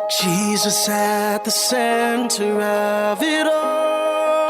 Jesus at the center of it all.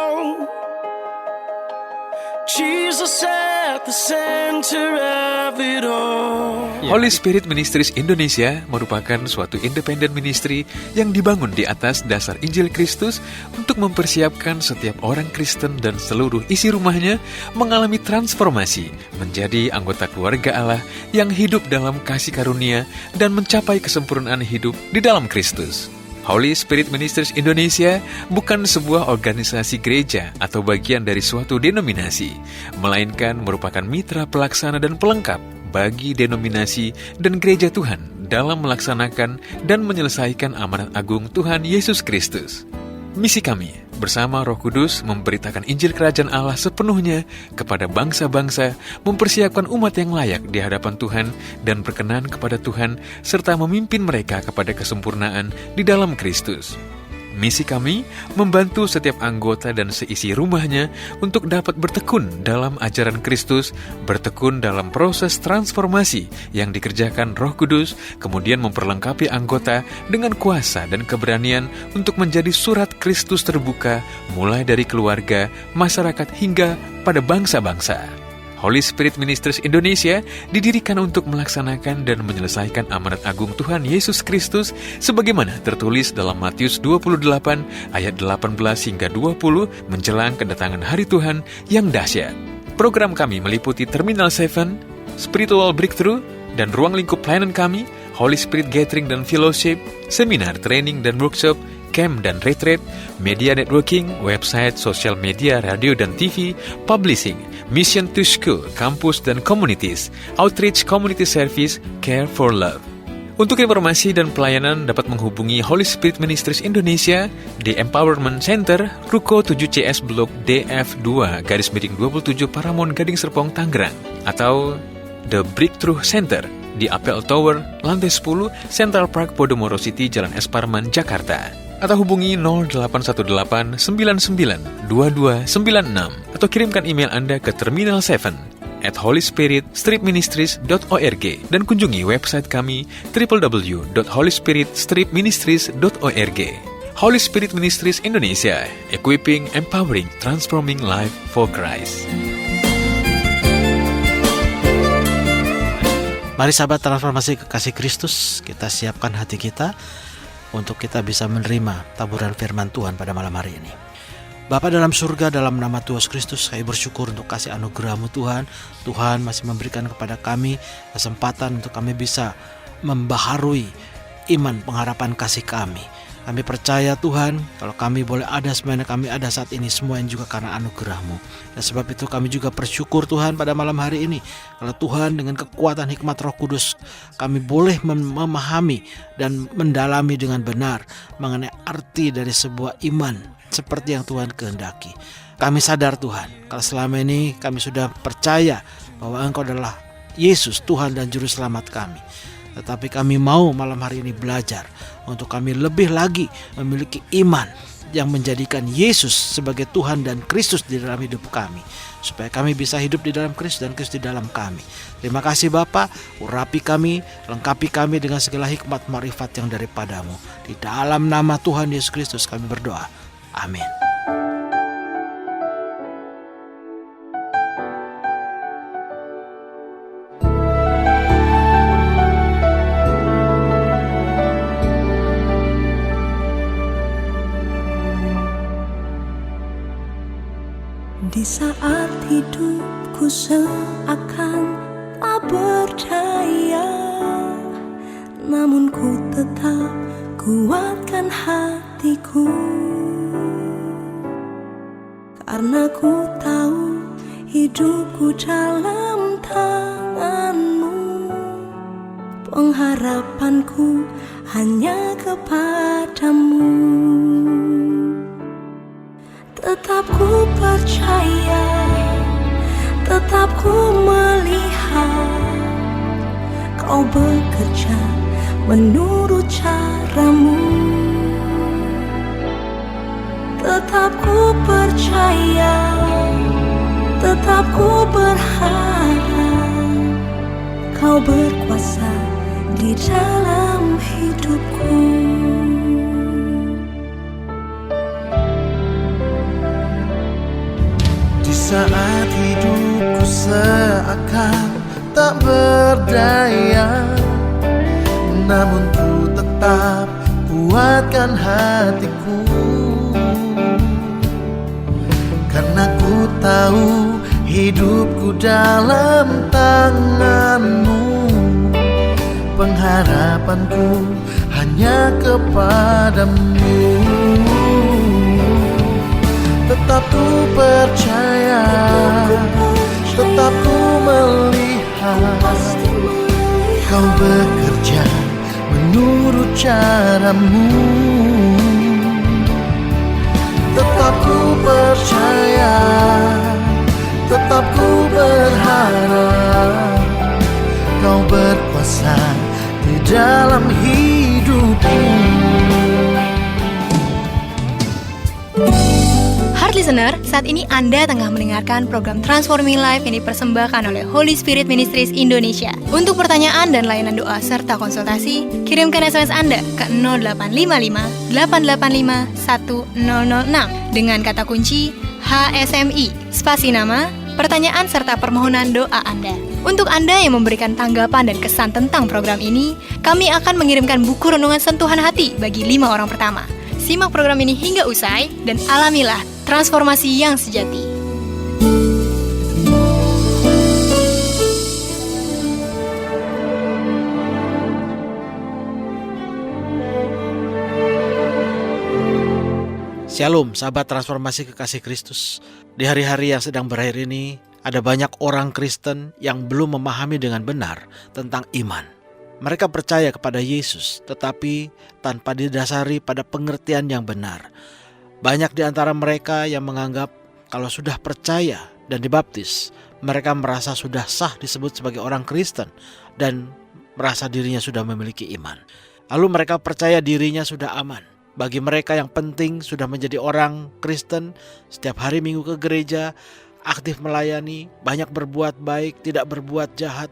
Jesus at the center of it all. Holy Spirit Ministries Indonesia merupakan suatu independen ministry yang dibangun di atas dasar Injil Kristus untuk mempersiapkan setiap orang Kristen dan seluruh isi rumahnya mengalami transformasi menjadi anggota keluarga Allah yang hidup dalam kasih karunia dan mencapai kesempurnaan hidup di dalam Kristus. Holy Spirit Ministries Indonesia bukan sebuah organisasi gereja atau bagian dari suatu denominasi, melainkan merupakan mitra pelaksana dan pelengkap bagi denominasi dan gereja Tuhan dalam melaksanakan dan menyelesaikan amanat agung Tuhan Yesus Kristus. Misi kami bersama Roh Kudus memberitakan Injil Kerajaan Allah sepenuhnya kepada bangsa-bangsa, mempersiapkan umat yang layak di hadapan Tuhan dan berkenan kepada Tuhan, serta memimpin mereka kepada kesempurnaan di dalam Kristus. Misi kami membantu setiap anggota dan seisi rumahnya untuk dapat bertekun dalam ajaran Kristus, bertekun dalam proses transformasi yang dikerjakan Roh Kudus, kemudian memperlengkapi anggota dengan kuasa dan keberanian untuk menjadi surat Kristus terbuka, mulai dari keluarga, masyarakat, hingga pada bangsa-bangsa. Holy Spirit Ministries Indonesia didirikan untuk melaksanakan dan menyelesaikan amanat agung Tuhan Yesus Kristus sebagaimana tertulis dalam Matius 28 ayat 18 hingga 20 menjelang kedatangan hari Tuhan yang dahsyat. Program kami meliputi Terminal 7, Spiritual Breakthrough, dan ruang lingkup pelayanan kami, Holy Spirit Gathering dan Fellowship, seminar, training, dan workshop, camp dan retreat, media networking, website, sosial media, radio dan TV, publishing, mission to school, kampus dan communities, outreach, community service, care for love. Untuk informasi dan pelayanan dapat menghubungi Holy Spirit Ministries Indonesia di Empowerment Center, Ruko 7CS Blok DF2-27 Paramount Gading Serpong, Tangerang, atau The Breakthrough Center di Apple Tower, lantai 10, Central Park, Podomoro City, Jalan Es Parman, Jakarta. Atau hubungi 0818992296 atau kirimkan email Anda ke terminal7@holyspirit-ministries.org dan kunjungi website kami www.holyspirit-ministries.org. Holy Spirit Ministries Indonesia, equipping, empowering, transforming life for Christ. Mari sahabat transformasi kekasih Kristus, kita siapkan hati kita untuk kita bisa menerima taburan firman Tuhan pada malam hari ini. Bapa dalam surga, dalam nama Tuhan Kristus, kami bersyukur untuk kasih anugerah-Mu Tuhan. Tuhan masih memberikan kepada kami kesempatan untuk kami bisa membaharui iman pengharapan kasih kami. Kami percaya Tuhan, kalau kami boleh ada semuanya kami ada saat ini, semua yang juga karena anugerah-Mu. Dan sebab itu kami juga bersyukur Tuhan pada malam hari ini, kalau Tuhan dengan kekuatan hikmat Roh Kudus, kami boleh memahami dan mendalami dengan benar mengenai arti dari sebuah iman seperti yang Tuhan kehendaki. Kami sadar Tuhan, kalau selama ini kami sudah percaya bahwa Engkau adalah Yesus, Tuhan dan Juru Selamat kami. Tetapi kami mau malam hari ini belajar untuk kami lebih lagi memiliki iman yang menjadikan Yesus sebagai Tuhan dan Kristus di dalam hidup kami, supaya kami bisa hidup di dalam Kristus dan Kristus di dalam kami. Terima kasih Bapa, urapi kami, lengkapi kami dengan segala hikmat marifat yang daripada-Mu. Di dalam nama Tuhan Yesus Kristus kami berdoa. Amin. Di saat hidupku seakan tak berdaya, namun ku tetap kuatkan hatiku, karena ku tahu hidupku dalam tangan-Mu. Pengharapanku hanya kepadamu. Tetap ku percaya, tetap ku melihat Kau bekerja menurut cara-Mu. Tetap ku percaya, tetap ku berharap Kau berkuasa di dalam hidupku. saat hidupku seakan tak berdaya, namun ku tetap kuatkan hatiku, karena ku tahu hidupku dalam tangan-Mu. Pengharapanku hanya kepadamu. Tetap ku percaya, tetap ku melihat Kau bekerja menurut cara-Mu. Tetap ku percaya, tetap ku berharap Kau berkuasa di dalam hidupku. Heart Listener, saat ini Anda tengah mendengarkan program Transforming Life yang dipersembahkan oleh Holy Spirit Ministries Indonesia. Untuk pertanyaan dan layanan doa serta konsultasi, kirimkan SMS Anda ke 0855 885 1006 dengan kata kunci HSMI, spasi nama, pertanyaan serta permohonan doa Anda. Untuk Anda yang memberikan tanggapan dan kesan tentang program ini, kami akan mengirimkan buku renungan sentuhan hati bagi 5 orang pertama. Simak program ini hingga usai dan alamilah transformasi yang sejati. Shalom, sahabat transformasi kekasih Kristus. Di hari-hari yang sedang berakhir ini, ada banyak orang Kristen yang belum memahami dengan benar tentang iman. Mereka percaya kepada Yesus, tetapi tanpa didasari pada pengertian yang benar. Banyak di antara mereka yang menganggap kalau sudah percaya dan dibaptis, mereka merasa sudah sah disebut sebagai orang Kristen dan merasa dirinya sudah memiliki iman. Lalu mereka percaya dirinya sudah aman. Bagi mereka yang penting sudah menjadi orang Kristen, setiap hari Minggu ke gereja, aktif melayani, banyak berbuat baik, tidak berbuat jahat,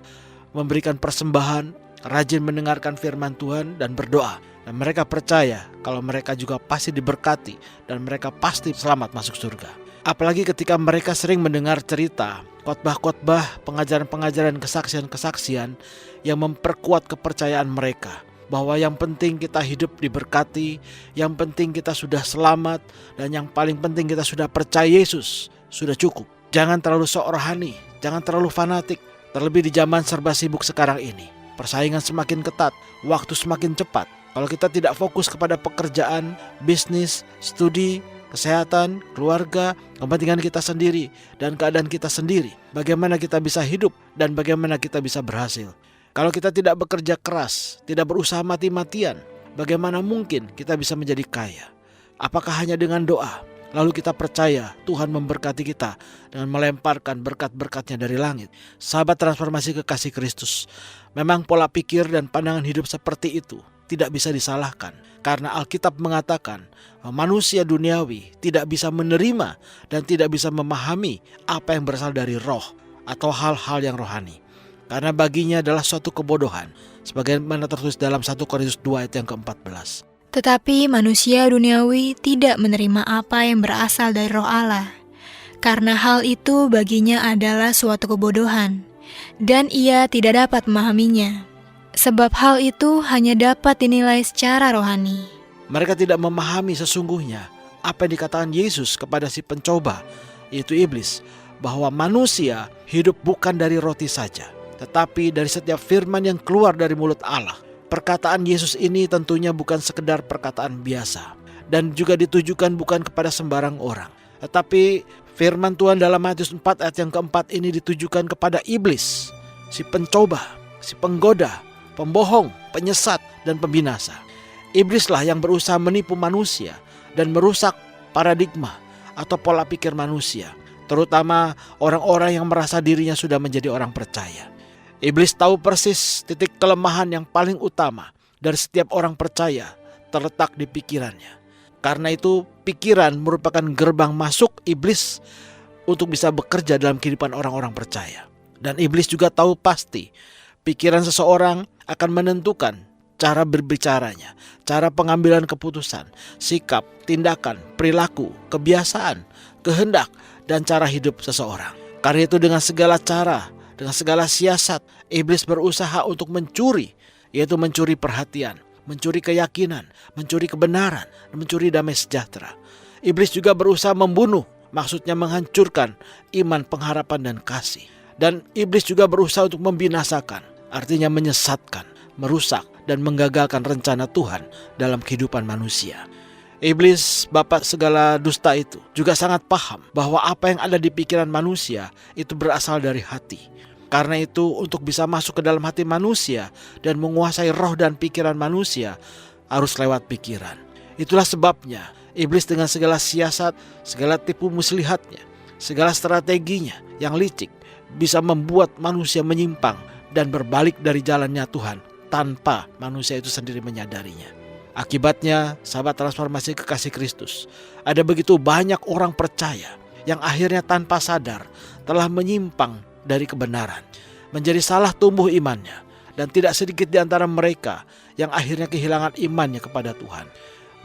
memberikan persembahan, rajin mendengarkan firman Tuhan dan berdoa. Dan mereka percaya kalau mereka juga pasti diberkati dan mereka pasti selamat masuk surga. Apalagi ketika mereka sering mendengar cerita, khotbah-khotbah, pengajaran-pengajaran, kesaksian-kesaksian yang memperkuat kepercayaan mereka. Bahwa yang penting kita hidup diberkati, yang penting kita sudah selamat, dan yang paling penting kita sudah percaya Yesus, sudah cukup. Jangan terlalu sok rohani, jangan terlalu fanatik, terlebih di zaman serba sibuk sekarang ini. Persaingan semakin ketat, waktu semakin cepat. Kalau kita tidak fokus kepada pekerjaan, bisnis, studi, kesehatan, keluarga, kepentingan kita sendiri, dan keadaan kita sendiri, bagaimana kita bisa hidup dan bagaimana kita bisa berhasil. Kalau kita tidak bekerja keras, tidak berusaha mati-matian, bagaimana mungkin kita bisa menjadi kaya? Apakah hanya dengan doa? Lalu kita percaya Tuhan memberkati kita dengan melemparkan berkat-berkatnya dari langit. Sahabat transformasi kekasih Kristus, memang pola pikir dan pandangan hidup seperti itu tidak bisa disalahkan. Karena Alkitab mengatakan manusia duniawi tidak bisa menerima dan tidak bisa memahami apa yang berasal dari roh atau hal-hal yang rohani. Karena baginya adalah suatu kebodohan, sebagaimana tertulis dalam 1 Korintus 2 ayat yang ke-14. Tetapi manusia duniawi tidak menerima apa yang berasal dari Roh Allah, karena hal itu baginya adalah suatu kebodohan, dan ia tidak dapat memahaminya, sebab hal itu hanya dapat dinilai secara rohani. Mereka tidak memahami sesungguhnya apa yang dikatakan Yesus kepada si pencoba, yaitu iblis, bahwa manusia hidup bukan dari roti saja, tetapi dari setiap firman yang keluar dari mulut Allah. Perkataan Yesus ini tentunya bukan sekedar perkataan biasa dan juga ditujukan bukan kepada sembarang orang. Tetapi firman Tuhan dalam Matius 4 ayat yang keempat ini ditujukan kepada iblis, si pencoba, si penggoda, pembohong, penyesat, dan pembinasa. Iblislah yang berusaha menipu manusia dan merusak paradigma atau pola pikir manusia, terutama orang-orang yang merasa dirinya sudah menjadi orang percaya. Iblis tahu persis titik kelemahan yang paling utama dari setiap orang percaya terletak di pikirannya. Karena itu pikiran merupakan gerbang masuk iblis untuk bisa bekerja dalam kehidupan orang-orang percaya. Dan iblis juga tahu pasti pikiran seseorang akan menentukan cara berbicaranya, cara pengambilan keputusan, sikap, tindakan, perilaku, kebiasaan, kehendak, dan cara hidup seseorang. Karena itu dengan segala cara, dengan segala siasat, iblis berusaha untuk mencuri, yaitu mencuri perhatian, mencuri keyakinan, mencuri kebenaran, dan mencuri damai sejahtera. Iblis juga berusaha membunuh, maksudnya menghancurkan iman, pengharapan, dan kasih. Dan iblis juga berusaha untuk membinasakan, artinya menyesatkan, merusak, dan menggagalkan rencana Tuhan dalam kehidupan manusia. Iblis, bapak segala dusta itu, juga sangat paham bahwa apa yang ada di pikiran manusia itu berasal dari hati. Karena itu, untuk bisa masuk ke dalam hati manusia dan menguasai roh dan pikiran manusia, harus lewat pikiran. Itulah sebabnya iblis dengan segala siasat, segala tipu muslihatnya, segala strateginya yang licik, bisa membuat manusia menyimpang dan berbalik dari jalannya Tuhan tanpa manusia itu sendiri menyadarinya. Akibatnya, sahabat transformasi kekasih Kristus, ada begitu banyak orang percaya yang akhirnya tanpa sadar telah menyimpang dari kebenaran, menjadi salah tumbuh imannya, dan tidak sedikit di antara mereka yang akhirnya kehilangan imannya kepada Tuhan.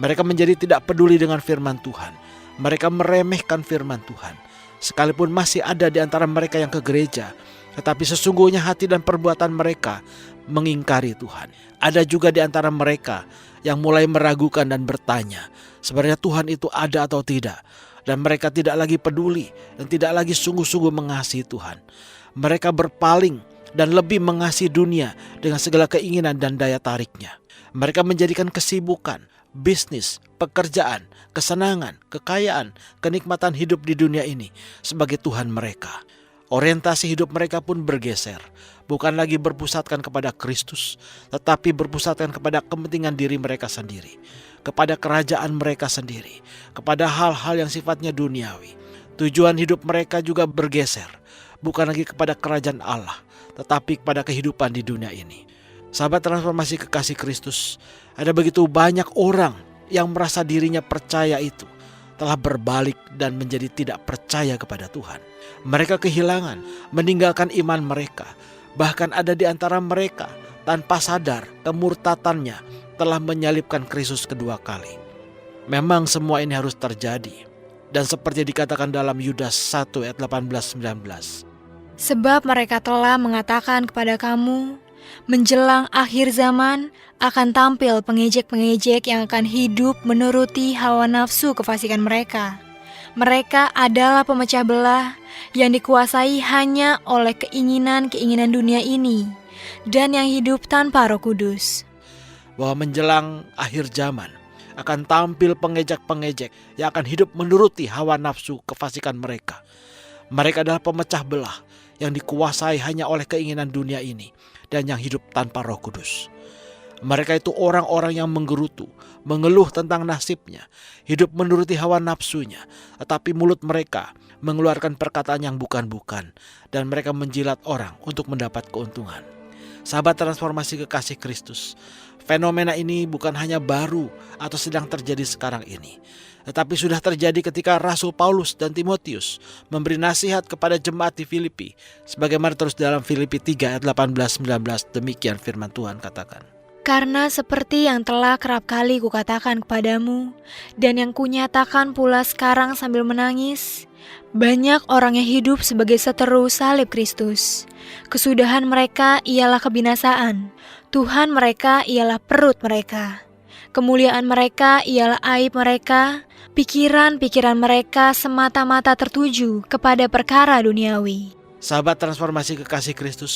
Mereka menjadi tidak peduli dengan firman Tuhan. Mereka meremehkan firman Tuhan. Sekalipun masih ada di antara mereka yang ke gereja, tetapi sesungguhnya hati dan perbuatan mereka mengingkari Tuhan. Ada juga di antara mereka yang mulai meragukan dan bertanya, sebenarnya Tuhan itu ada atau tidak? Dan mereka tidak lagi peduli dan tidak lagi sungguh-sungguh mengasihi Tuhan. Mereka berpaling dan lebih mengasihi dunia dengan segala keinginan dan daya tariknya. Mereka menjadikan kesibukan, bisnis, pekerjaan, kesenangan, kekayaan, kenikmatan hidup di dunia ini sebagai Tuhan mereka. Orientasi hidup mereka pun bergeser, bukan lagi berpusatkan kepada Kristus, tetapi berpusatkan kepada kepentingan diri mereka sendiri, kepada kerajaan mereka sendiri, kepada hal-hal yang sifatnya duniawi. Tujuan hidup mereka juga bergeser, bukan lagi kepada kerajaan Allah, tetapi kepada kehidupan di dunia ini. Sahabat transformasi kekasih Kristus, ada begitu banyak orang yang merasa dirinya percaya itu telah berbalik dan menjadi tidak percaya kepada Tuhan. Mereka kehilangan, meninggalkan iman mereka. Bahkan ada di antara mereka tanpa sadar kemurtatannya telah menyalibkan Kristus kedua kali. Memang semua ini harus terjadi. Dan seperti dikatakan dalam Yudas 1 ayat 18-19. Sebab mereka telah mengatakan kepada kamu, menjelang akhir zaman akan tampil pengejek-pengejek yang akan hidup menuruti hawa nafsu kefasikan mereka. Mereka adalah pemecah belah yang dikuasai hanya oleh keinginan-keinginan dunia ini dan yang hidup tanpa Roh Kudus. Bahwa menjelang akhir zaman akan tampil pengejek-pengejek yang akan hidup menuruti hawa nafsu kefasikan mereka. Mereka adalah pemecah belah yang dikuasai hanya oleh keinginan dunia ini dan yang hidup tanpa Roh Kudus. Mereka itu orang-orang yang menggerutu, mengeluh tentang nasibnya, hidup menuruti hawa nafsunya, tetapi mulut mereka mengeluarkan perkataan yang bukan-bukan, dan mereka menjilat orang untuk mendapat keuntungan. Sahabat transformasi kekasih Kristus, fenomena ini bukan hanya baru atau sedang terjadi sekarang ini, tetapi sudah terjadi ketika Rasul Paulus dan Timotius memberi nasihat kepada jemaat di Filipi, sebagaimana terus dalam Filipi 3 ayat 18-19, demikian firman Tuhan katakan. Karena seperti yang telah kerap kali kukatakan kepadamu, dan yang kunyatakan pula sekarang sambil menangis, banyak orang yang hidup sebagai seteru salib Kristus. Kesudahan mereka ialah kebinasaan, Tuhan mereka ialah perut mereka. Kemuliaan mereka ialah aib mereka, pikiran-pikiran mereka semata-mata tertuju kepada perkara duniawi. Sahabat transformasi kekasih Kristus,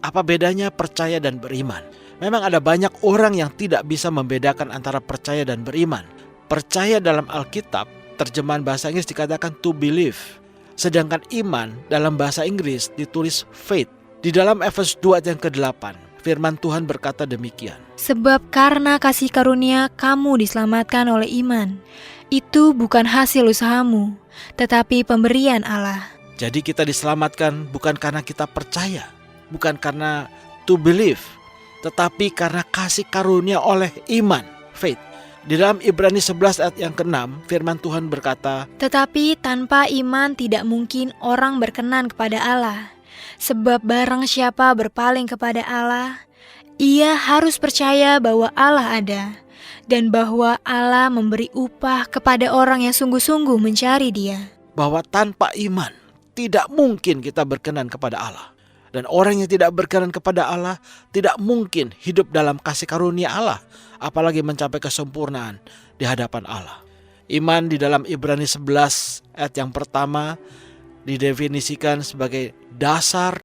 apa bedanya percaya dan beriman? Memang ada banyak orang yang tidak bisa membedakan antara percaya dan beriman. Percaya dalam Alkitab, terjemahan bahasa Inggris dikatakan to believe. Sedangkan iman dalam bahasa Inggris ditulis faith. Di dalam Efesus 2 ayat yang ke-8, firman Tuhan berkata demikian. Sebab karena kasih karunia kamu diselamatkan oleh iman. Itu bukan hasil usahamu, tetapi pemberian Allah. Jadi kita diselamatkan bukan karena kita percaya, bukan karena to believe, tetapi karena kasih karunia oleh iman, faith. Di dalam Ibrani 11 ayat yang ke-6, firman Tuhan berkata, Tetapi tanpa iman tidak mungkin orang berkenan kepada Allah. Sebab barang siapa berpaling kepada Allah, ia harus percaya bahwa Allah ada, dan bahwa Allah memberi upah kepada orang yang sungguh-sungguh mencari Dia. bahwa tanpa iman tidak mungkin kita berkenan kepada Allah. Dan orang yang tidak berkenan kepada Allah tidak mungkin hidup dalam kasih karunia Allah, apalagi mencapai kesempurnaan di hadapan Allah. Iman di dalam Ibrani 11 ayat yang pertama didefinisikan sebagai dasar